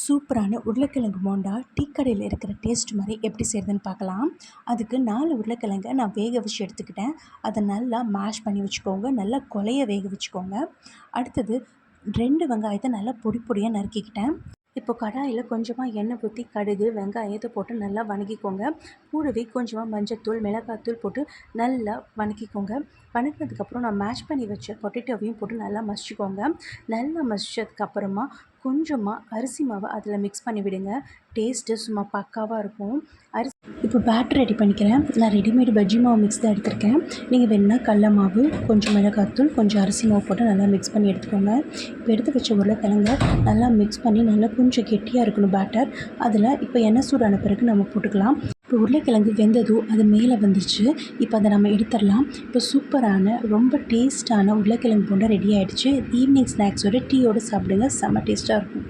சூப்பரான உருளைக்கிழங்கு போண்டா டீ கடையில் இருக்கிற டேஸ்ட் மாதிரி எப்படி செய்கிறதுன்னு பார்க்கலாம். அதுக்கு 4 உருளைக்கிழங்கை நான் வேக வச்சு எடுத்துக்கிட்டேன். அதை நல்லா மேஷ் பண்ணி வச்சுக்கோங்க. நல்லா கொலைய வேக வச்சுக்கோங்க. அடுத்தது 2 வெங்காயத்தை நல்லா பொடி பொடியாக நறுக்கிக்கிட்டேன். இப்போ கடாயில் கொஞ்சமாக எண்ணெய் ஊற்றி கடுகு வெங்காயத்தை போட்டு நல்லா வணக்கிக்கோங்க. கூடவே கொஞ்சமாக மஞ்சத்தூள் மிளகாத்தூள் போட்டு நல்லா வணக்கிக்கோங்க. வணக்கினதுக்கப்புறம் நான் மேஷ் பண்ணி வச்ச பொட்டேட்டோவையும் போட்டு நல்லா மசிச்சுக்கோங்க. நல்லா மசிச்சதுக்கப்புறமா கொஞ்சமாக அரிசி மாவை அதில் மிக்ஸ் பண்ணி விடுங்க. டேஸ்ட்டு சும்மா பக்காவாக இருக்கும். இப்போ பேட்டர் ரெடி பண்ணிக்கிறேன். நான் ரெடிமேடு பஜ்ஜி மாவு மிக்ஸ் தான் எடுத்திருக்கேன். நீங்கள் வேணுன்னா கடல மாவு கொஞ்சம் மிளகாத்தூள் கொஞ்சம் அரிசி மாவு போட்டு நல்லா மிக்ஸ் பண்ணி எடுத்துக்கோங்க. இப்போ எடுத்து வச்ச உருளைக்கிழங்க நல்லா மிக்ஸ் பண்ணி நல்லா கொஞ்சம் கெட்டியாக இருக்கணும் பேட்டர். அதில் இப்போ எண்ணெய் சூடான பிறகு நம்ம போட்டுக்கலாம். இப்போ உருளைக்கிழங்கு வெந்ததும் அது மேலே வந்துருச்சு. இப்போ அதை நம்ம எடுத்துடலாம். இப்போ சூப்பரான ரொம்ப டேஸ்ட்டான உருளைக்கிழங்கு போண்டா ரெடி ஆகிடுச்சு. ஈவினிங் ஸ்நாக்ஸோட டீயோடு சாப்பிடுங்க. செம்ம டேஸ்ட்டாக இருக்கும்.